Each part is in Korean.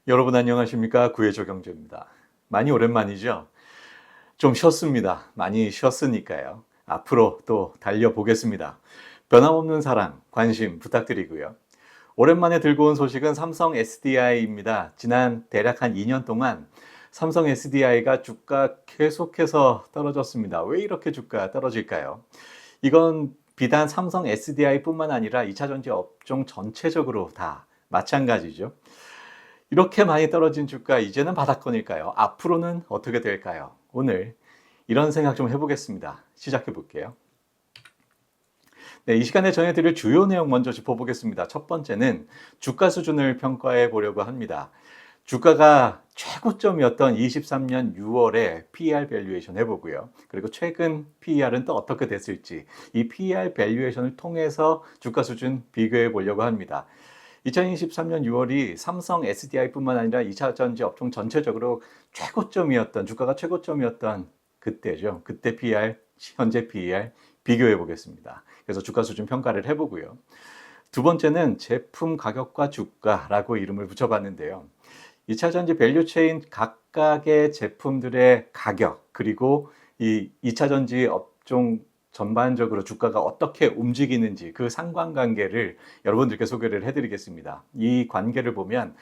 여러분 안녕하십니까? 구해조 경제입니다. 많이 오랜만이죠? 좀 쉬었습니다. 많이 쉬었으니까요. 앞으로 또 달려보겠습니다. 변함없는 사랑, 관심 부탁드리고요. 오랜만에 들고 온 소식은 삼성 SDI입니다. 지난 대략 한 2년 동안 삼성 SDI가 주가 계속해서 떨어졌습니다. 왜 이렇게 주가 떨어질까요? 이건 비단 삼성 SDI뿐만 아니라 2차전지 업종 전체적으로 다 마찬가지죠. 이렇게 많이 떨어진 주가 이제는 바닥권일까요? 앞으로는 어떻게 될까요? 오늘 이런 생각 좀 해보겠습니다. 시작해 볼게요. 네, 이 시간에 전해드릴 주요 내용 먼저 짚어보겠습니다. 첫 번째는 주가 수준을 평가해 보려고 합니다. 주가가 최고점이었던 23년 6월에 PER 밸류에이션 해보고요. 그리고 최근 PER은 또 어떻게 됐을지 이 PER 밸류에이션을 통해서 주가 수준 비교해 보려고 합니다. 2023년 6월이 삼성 SDI뿐만 아니라 2차 전지 업종 전체적으로 최고점이었던 주가가 최고점이었던 그때죠. 그때 PER, 현재 PER 비교해 보겠습니다. 그래서 주가 수준 평가를 해보고요. 두 번째는 제품 가격과 주가라고 이름을 붙여봤는데요. 2차 전지 밸류체인 각각의 제품들의 가격 그리고 이 2차 전지 업종 전반적으로 주가가 어떻게 움직이는지 그 상관관계를 여러분들께 소개를 해드리겠습니다. 이 관계를 보면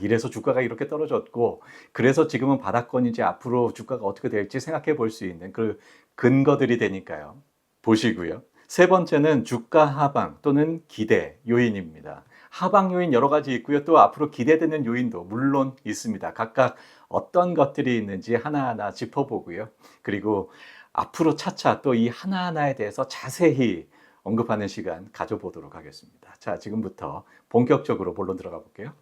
이래서 주가가 이렇게 떨어졌고 그래서 지금은 바닥권인지 앞으로 주가가 어떻게 될지 생각해 볼 수 있는 그 근거들이 되니까요. 보시고요. 세 번째는 주가 하방 또는 기대 요인입니다. 하방 요인 여러 가지 있고요. 또 앞으로 기대되는 요인도 물론 있습니다. 각각 어떤 것들이 있는지 하나하나 짚어보고요. 그리고 앞으로 차차 또 이 하나하나에 대해서 자세히 언급하는 시간 가져보도록 하겠습니다. 자, 지금부터 본격적으로 본론 들어가 볼게요.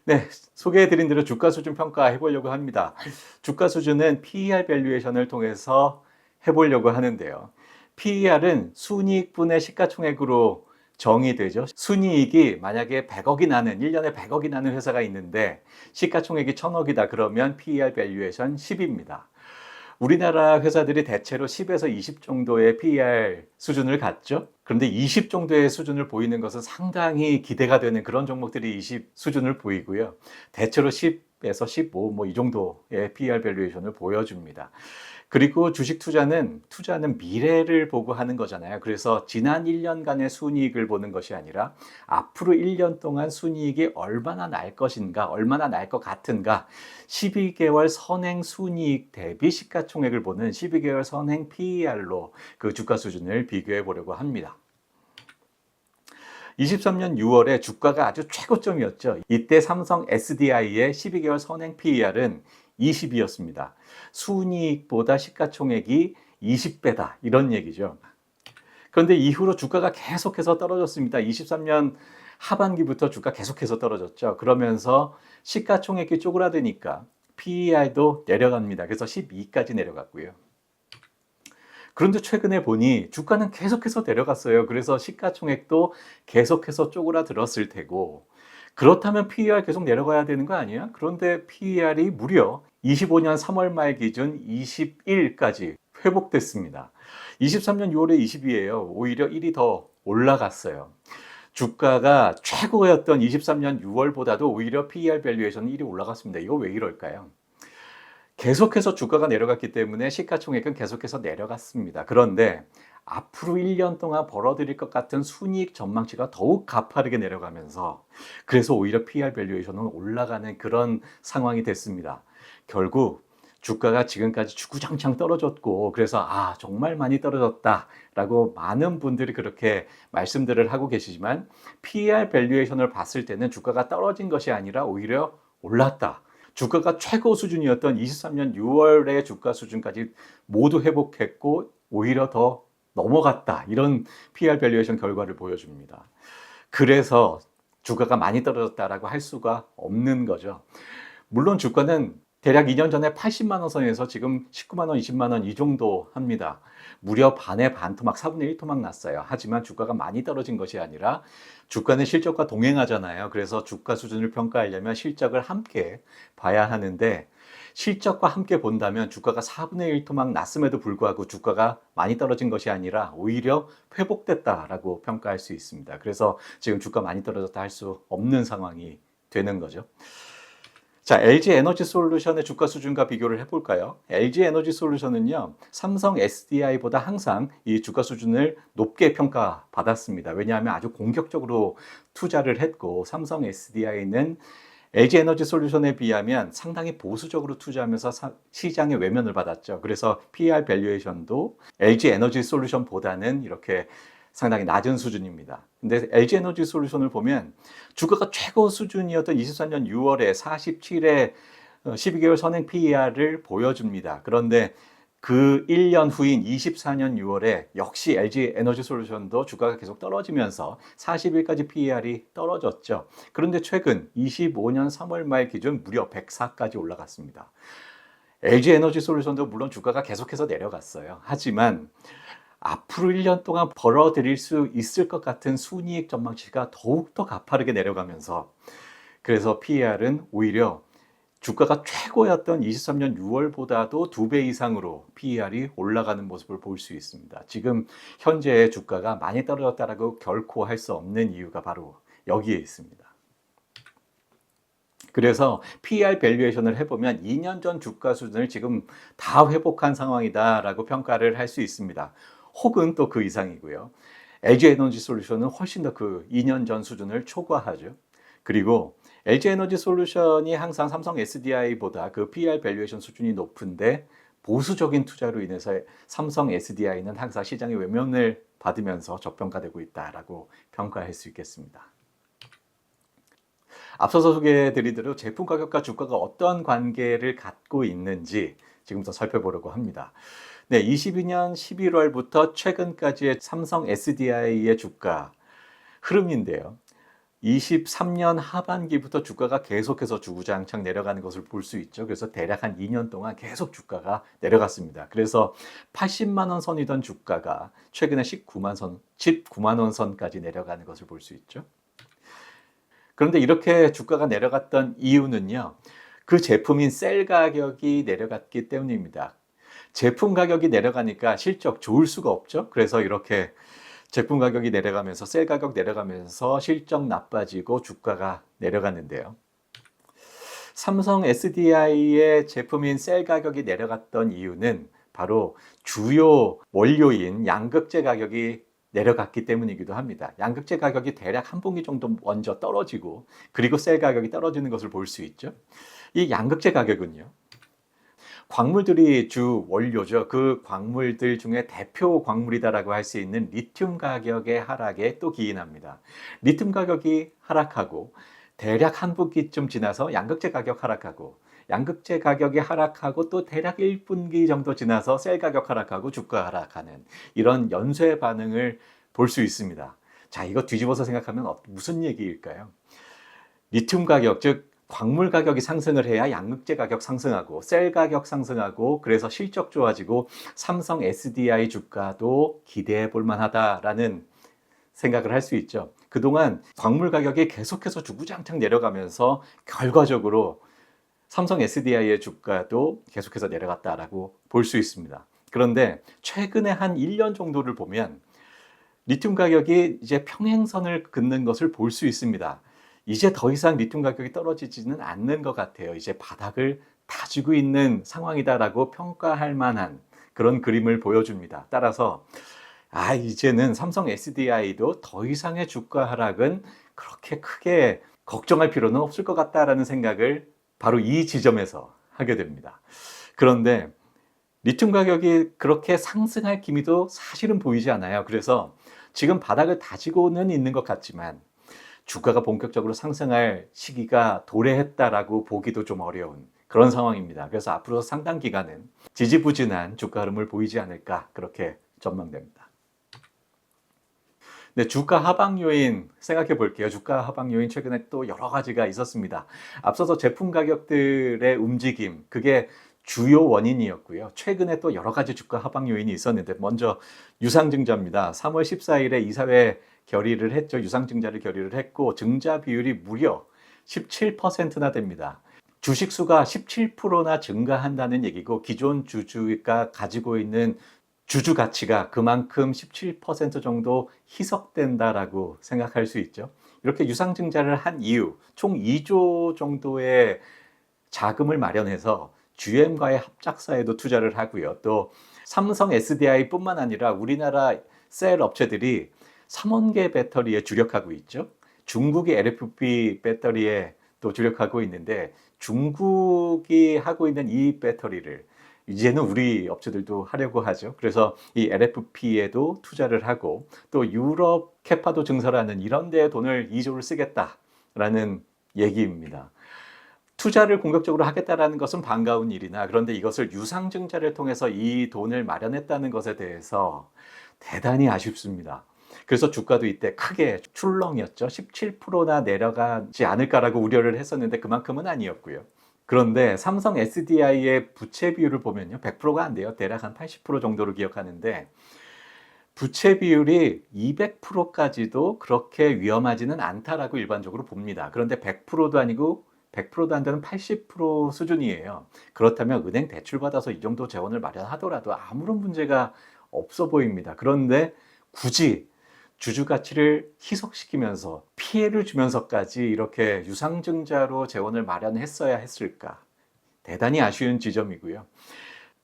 네, 소개해드린 대로 주가 수준 평가해 보려고 합니다. 주가 수준은 PER 밸류에이션을 통해서 해보려고 하는데요. PER은 순이익분의 시가총액으로 정의되죠. 순이익이 만약에 100억이 나는 1년에 100억이 나는 회사가 있는데 시가총액이 1000억이다 그러면 PER 밸류에이션 10입니다. 우리나라 회사들이 대체로 10에서 20 정도의 PER 수준을 갖죠. 그런데 20 정도의 수준을 보이는 것은 상당히 기대가 되는 그런 종목들이 20 수준을 보이고요. 대체로 10에서 15, 이 정도의 PER 밸류에이션을 보여줍니다. 그리고 주식 투자는 미래를 보고 하는 거잖아요. 그래서 지난 1년간의 순이익을 보는 것이 아니라 앞으로 1년 동안 순이익이 얼마나 날 것인가, 얼마나 날 것 같은가, 12개월 선행 순이익 대비 시가총액을 보는 12개월 선행 PER로 그 주가 수준을 비교해 보려고 합니다. 23년 6월에 주가가 아주 최고점이었죠. 이때 삼성 SDI의 12개월 선행 PER은 20이었습니다. 순이익보다 시가총액이 20배다 이런 얘기죠. 그런데 이후로 주가가 계속해서 떨어졌습니다. 23년 하반기부터 주가 계속해서 떨어졌죠. 그러면서 시가총액이 쪼그라드니까 PER도 내려갑니다. 그래서 12까지 내려갔고요. 그런데 최근에 보니 주가는 계속해서 내려갔어요. 그래서 시가총액도 계속해서 쪼그라들었을 테고 그렇다면 PER 계속 내려가야 되는 거 아니야? 그런데 PER이 무려 25년 3월 말 기준 21까지 회복됐습니다. 23년 6월에 20이에요. 오히려 1이 더 올라갔어요. 주가가 최고였던 23년 6월보다도 오히려 PER 밸류에이션은 1이 올라갔습니다. 이거 왜 이럴까요? 계속해서 주가가 내려갔기 때문에 시가총액은 계속해서 내려갔습니다. 그런데 앞으로 1년 동안 벌어들일 것 같은 순이익 전망치가 더욱 가파르게 내려가면서 그래서 오히려 PER 밸류에이션은 올라가는 그런 상황이 됐습니다. 결국 주가가 지금까지 주구장창 떨어졌고 그래서 정말 많이 떨어졌다라고 많은 분들이 그렇게 말씀들을 하고 계시지만 PER 밸류에이션을 봤을 때는 주가가 떨어진 것이 아니라 오히려 올랐다. 주가가 최고 수준이었던 23년 6월의 주가 수준까지 모두 회복했고 오히려 더 넘어갔다. 이런 PER 밸류에이션 결과를 보여줍니다. 그래서 주가가 많이 떨어졌다라고 할 수가 없는 거죠. 물론 주가는 대략 2년 전에 80만 원 선에서 지금 19만 원, 20만 원 이 정도 합니다. 무려 반의 반토막, 4분의 1 토막 났어요. 하지만 주가가 많이 떨어진 것이 아니라 주가는 실적과 동행하잖아요. 그래서 주가 수준을 평가하려면 실적을 함께 봐야 하는데 실적과 함께 본다면 주가가 4분의 1 토막 났음에도 불구하고 주가가 많이 떨어진 것이 아니라 오히려 회복됐다라고 평가할 수 있습니다. 그래서 지금 주가 많이 떨어졌다 할 수 없는 상황이 되는 거죠. 자, LG 에너지 솔루션의 주가 수준과 비교를 해볼까요? LG 에너지 솔루션은요, 삼성 SDI보다 항상 이 주가 수준을 높게 평가받았습니다. 왜냐하면 아주 공격적으로 투자를 했고, 삼성 SDI는 LG 에너지 솔루션에 비하면 상당히 보수적으로 투자하면서 시장의 외면을 받았죠. 그래서 PER 밸류에이션도 LG 에너지 솔루션보다는 이렇게 상당히 낮은 수준입니다. 근데 LG 에너지 솔루션을 보면 주가가 최고 수준이었던 24년 6월에 47에 12개월 선행 PER을 보여줍니다. 그런데 그 1년 후인 24년 6월에 역시 LG 에너지 솔루션도 주가가 계속 떨어지면서 40일까지 PER이 떨어졌죠. 그런데 최근 25년 3월 말 기준 무려 104까지 올라갔습니다. LG 에너지 솔루션도 물론 주가가 계속해서 내려갔어요. 하지만 앞으로 1년 동안 벌어들일 수 있을 것 같은 순이익 전망치가 더욱더 가파르게 내려가면서 그래서 PER은 오히려 주가가 최고였던 23년 6월보다도 2배 이상으로 PER이 올라가는 모습을 볼 수 있습니다. 지금 현재의 주가가 많이 떨어졌다라고 결코 할 수 없는 이유가 바로 여기에 있습니다. 그래서 PER 밸류에이션을 해보면 2년 전 주가 수준을 지금 다 회복한 상황이다라고 평가를 할 수 있습니다. 혹은 또 그 이상이고요. LG 에너지 솔루션은 훨씬 더 그 2년 전 수준을 초과하죠. 그리고 LG 에너지 솔루션이 항상 삼성 SDI보다 그 PER 밸류에이션 수준이 높은데 보수적인 투자로 인해서 삼성 SDI는 항상 시장의 외면을 받으면서 저평가되고 있다라고 평가할 수 있겠습니다. 앞서서 소개해드린 대로 제품 가격과 주가가 어떤 관계를 갖고 있는지 지금부터 살펴보려고 합니다. 네, 22년 11월부터 최근까지의 삼성 SDI의 주가 흐름인데요. 23년 하반기부터 주가가 계속해서 주구장창 내려가는 것을 볼 수 있죠. 그래서 대략 한 2년 동안 계속 주가가 내려갔습니다. 그래서 80만 원 선이던 주가가 최근에 19만 원 선까지 내려가는 것을 볼 수 있죠. 그런데 이렇게 주가가 내려갔던 이유는요. 그 제품인 셀 가격이 내려갔기 때문입니다. 제품 가격이 내려가니까 실적 좋을 수가 없죠. 그래서 이렇게 제품 가격이 내려가면서 셀 가격 내려가면서 실적 나빠지고 주가가 내려갔는데요. 삼성 SDI의 제품인 셀 가격이 내려갔던 이유는 바로 주요 원료인 양극재 가격이 내려갔기 때문이기도 합니다. 양극재 가격이 대략 한 분기 정도 먼저 떨어지고 그리고 셀 가격이 떨어지는 것을 볼 수 있죠. 이 양극재 가격은요. 광물들이 주 원료죠. 그 광물들 중에 대표 광물이다라고 할 수 있는 리튬 가격의 하락에 또 기인합니다. 리튬 가격이 하락하고 대략 한 분기쯤 지나서 양극재 가격 하락하고 양극재 가격이 하락하고 또 대략 1분기 정도 지나서 셀 가격 하락하고 주가 하락하는 이런 연쇄 반응을 볼 수 있습니다. 자, 이거 뒤집어서 생각하면 무슨 얘기일까요? 리튬 가격, 즉 광물 가격이 상승을 해야 양극재 가격 상승하고 셀 가격 상승하고 그래서 실적 좋아지고 삼성 SDI 주가도 기대해 볼 만하다라는 생각을 할 수 있죠. 그동안 광물 가격이 계속해서 주구장창 내려가면서 결과적으로 삼성 SDI의 주가도 계속해서 내려갔다라고 볼 수 있습니다. 그런데 최근에 한 1년 정도를 보면 리튬 가격이 이제 평행선을 긋는 것을 볼 수 있습니다. 이제 더 이상 리튬 가격이 떨어지지는 않는 것 같아요. 이제 바닥을 다지고 있는 상황이다라고 평가할 만한 그런 그림을 보여줍니다. 따라서 이제는 삼성 SDI도 더 이상의 주가 하락은 그렇게 크게 걱정할 필요는 없을 것 같다라는 생각을 바로 이 지점에서 하게 됩니다. 그런데 리튬 가격이 그렇게 상승할 기미도 사실은 보이지 않아요. 그래서 지금 바닥을 다지고는 있는 것 같지만 주가가 본격적으로 상승할 시기가 도래했다라고 보기도 좀 어려운 그런 상황입니다. 그래서 앞으로 상당 기간은 지지부진한 주가 흐름을 보이지 않을까 그렇게 전망됩니다. 네, 주가 하방 요인 생각해 볼게요. 주가 하방 요인 최근에 또 여러 가지가 있었습니다. 앞서서 제품 가격들의 움직임, 그게 주요 원인이었고요. 최근에 또 여러 가지 주가 하방 요인이 있었는데 먼저 유상증자입니다. 3월 14일에 이사회 결의를 했죠. 유상증자를 결의를 했고 증자 비율이 무려 17%나 됩니다. 주식 수가 17%나 증가한다는 얘기고 기존 주주가 가지고 있는 주주 가치가 그만큼 17% 정도 희석된다라고 생각할 수 있죠. 이렇게 유상증자를 한 이유, 총 2조 정도의 자금을 마련해서 GM과의 합작사에도 투자를 하고요. 또 삼성 SDI뿐만 아니라 우리나라 셀 업체들이 삼원계 배터리에 주력하고 있죠. 중국이 LFP 배터리에 또 주력하고 있는데 중국이 하고 있는 이 배터리를 이제는 우리 업체들도 하려고 하죠. 그래서 이 LFP에도 투자를 하고 또 유럽 캐파도 증설하는 이런 데에 돈을 2조를 쓰겠다라는 얘기입니다. 투자를 공격적으로 하겠다라는 것은 반가운 일이나 그런데 이것을 유상증자를 통해서 이 돈을 마련했다는 것에 대해서 대단히 아쉽습니다. 그래서 주가도 이때 크게 출렁였죠. 17%나 내려가지 않을까라고 우려를 했었는데 그만큼은 아니었고요. 그런데 삼성 SDI의 부채 비율을 보면요. 100%가 안 돼요. 대략 한 80% 정도로 기억하는데 부채 비율이 200%까지도 그렇게 위험하지는 않다라고 일반적으로 봅니다. 그런데 100%도 아니고 100%도 안 되는 80% 수준이에요. 그렇다면 은행 대출 받아서 이 정도 재원을 마련하더라도 아무런 문제가 없어 보입니다. 그런데 굳이 주주 가치를 희석시키면서 피해를 주면서까지 이렇게 유상증자로 재원을 마련했어야 했을까? 대단히 아쉬운 지점이고요.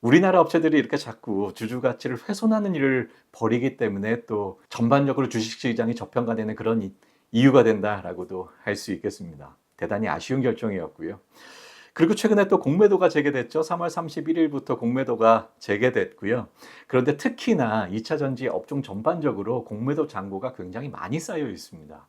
우리나라 업체들이 이렇게 자꾸 주주 가치를 훼손하는 일을 벌이기 때문에 또 전반적으로 주식시장이 저평가되는 그런 이유가 된다라고도 할 수 있겠습니다. 대단히 아쉬운 결정이었고요. 그리고 최근에 또 공매도가 재개됐죠. 3월 31일부터 공매도가 재개됐고요. 그런데 특히나 2차 전지 업종 전반적으로 공매도 잔고가 굉장히 많이 쌓여 있습니다.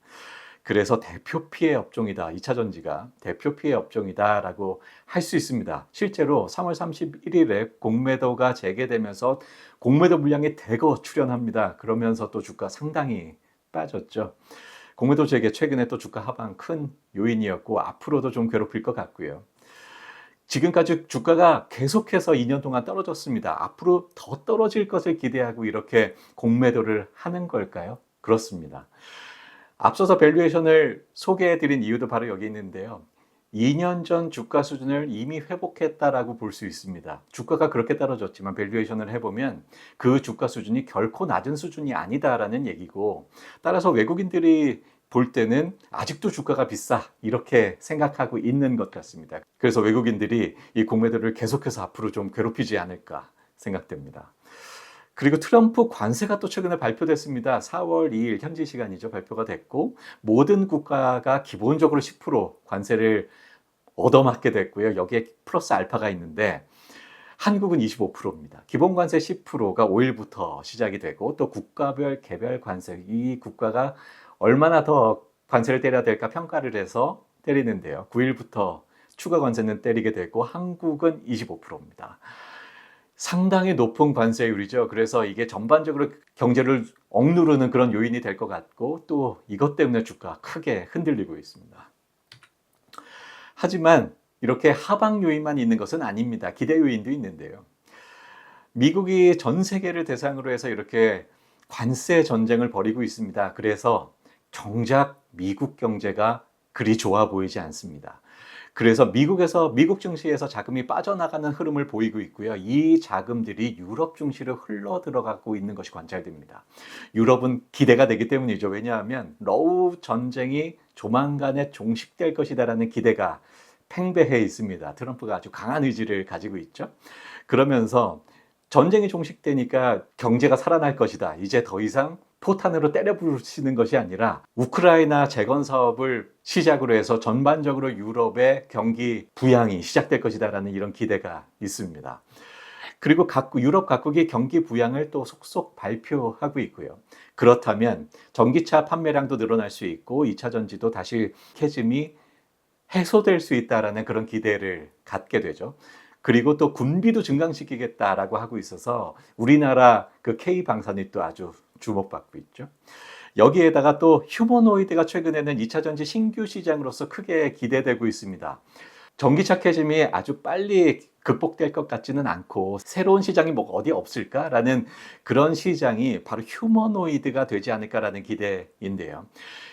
그래서 대표 피해 업종이다. 2차 전지가 대표 피해 업종이다라고 할 수 있습니다. 실제로 3월 31일에 공매도가 재개되면서 공매도 물량이 대거 출현합니다. 그러면서 또 주가 상당히 빠졌죠. 공매도 재개 최근에 또 주가 하방 큰 요인이었고 앞으로도 좀 괴롭힐 것 같고요. 지금까지 주가가 계속해서 2년 동안 떨어졌습니다. 앞으로 더 떨어질 것을 기대하고 이렇게 공매도를 하는 걸까요? 그렇습니다. 앞서서 밸류에이션을 소개해드린 이유도 바로 여기 있는데요. 2년 전 주가 수준을 이미 회복했다라고 볼 수 있습니다. 주가가 그렇게 떨어졌지만 밸류에이션을 해보면 그 주가 수준이 결코 낮은 수준이 아니다라는 얘기고 따라서 외국인들이 볼 때는 아직도 주가가 비싸 이렇게 생각하고 있는 것 같습니다. 그래서 외국인들이 이 공매도를 계속해서 앞으로 좀 괴롭히지 않을까 생각됩니다. 그리고 트럼프 관세가 또 최근에 발표됐습니다. 4월 2일 현지 시간이죠. 발표가 됐고 모든 국가가 기본적으로 10% 관세를 얻어맞게 됐고요. 여기에 플러스 알파가 있는데 한국은 25%입니다. 기본 관세 10%가 5일부터 시작이 되고 또 국가별 개별 관세 이 국가가 얼마나 더 관세를 때려야 될까 평가를 해서 때리는데요. 9일부터 추가 관세는 때리게 되고 한국은 25%입니다. 상당히 높은 관세율이죠. 그래서 이게 전반적으로 경제를 억누르는 그런 요인이 될 것 같고 또 이것 때문에 주가 크게 흔들리고 있습니다. 하지만 이렇게 하방 요인만 있는 것은 아닙니다. 기대 요인도 있는데요. 미국이 전 세계를 대상으로 해서 이렇게 관세 전쟁을 벌이고 있습니다. 그래서 정작 미국 경제가 그리 좋아 보이지 않습니다. 그래서 미국 증시에서 자금이 빠져나가는 흐름을 보이고 있고요. 이 자금들이 유럽 증시로 흘러 들어가고 있는 것이 관찰됩니다. 유럽은 기대가 되기 때문이죠. 왜냐하면 러우 전쟁이 조만간에 종식될 것이다라는 기대가 팽배해 있습니다. 트럼프가 아주 강한 의지를 가지고 있죠. 그러면서 전쟁이 종식되니까 경제가 살아날 것이다. 이제 더 이상 포탄으로 때려 부시는 것이 아니라 우크라이나 재건 사업을 시작으로 해서 전반적으로 유럽의 경기 부양이 시작될 것이다라는 이런 기대가 있습니다. 그리고 유럽 각국이 경기 부양을 또 속속 발표하고 있고요. 그렇다면 전기차 판매량도 늘어날 수 있고 2차 전지도 다시 캐즘이 해소될 수 있다라는 그런 기대를 갖게 되죠. 그리고 또 군비도 증강시키겠다라고 하고 있어서 우리나라 그 K방산이 또 아주 주목받고 있죠. 여기에다가 또 휴머노이드가 최근에는 2차 전지 신규 시장으로서 크게 기대되고 있습니다. 전기차 캐즘이 아주 빨리 극복될 것 같지는 않고 새로운 시장이 뭐 어디 없을까라는 그런 시장이 바로 휴머노이드가 되지 않을까라는 기대인데요.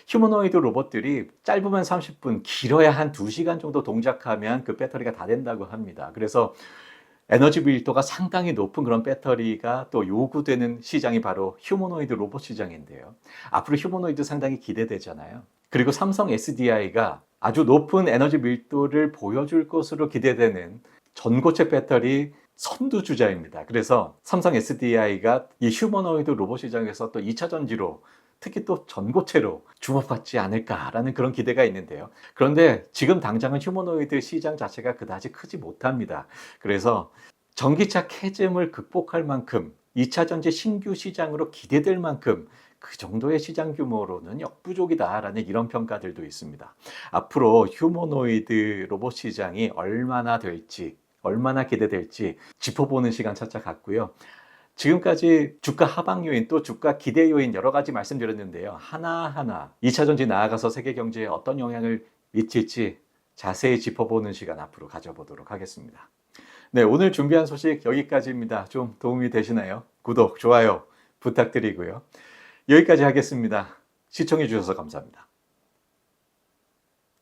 휴머노이드 로봇들이 짧으면 30분, 길어야 한 2시간 정도 동작하면 그 배터리가 다 된다고 합니다. 그래서 에너지 밀도가 상당히 높은 그런 배터리가 또 요구되는 시장이 바로 휴머노이드 로봇 시장인데요. 앞으로 휴머노이드 상당히 기대되잖아요. 그리고 삼성 SDI가 아주 높은 에너지 밀도를 보여줄 것으로 기대되는 전고체 배터리 선두주자입니다. 그래서 삼성 SDI가 이 휴머노이드 로봇 시장에서 또 2차 전지로, 특히 또 전고체로 주목받지 않을까라는 그런 기대가 있는데요. 그런데 지금 당장은 휴머노이드 시장 자체가 그다지 크지 못합니다. 그래서 전기차 캐즘을 극복할 만큼 2차 전지 신규 시장으로 기대될 만큼 그 정도의 시장 규모로는 역부족이다라는 이런 평가들도 있습니다. 앞으로 휴머노이드 로봇 시장이 얼마나 될지, 얼마나 기대될지 짚어보는 시간 찾아갔고요. 지금까지 주가 하방 요인 또 주가 기대 요인 여러 가지 말씀드렸는데요. 하나하나 2차 전지 나아가서 세계 경제에 어떤 영향을 미칠지 자세히 짚어보는 시간 앞으로 가져보도록 하겠습니다. 네, 오늘 준비한 소식 여기까지입니다. 좀 도움이 되시나요? 구독, 좋아요 부탁드리고요. 여기까지 하겠습니다. 시청해 주셔서 감사합니다.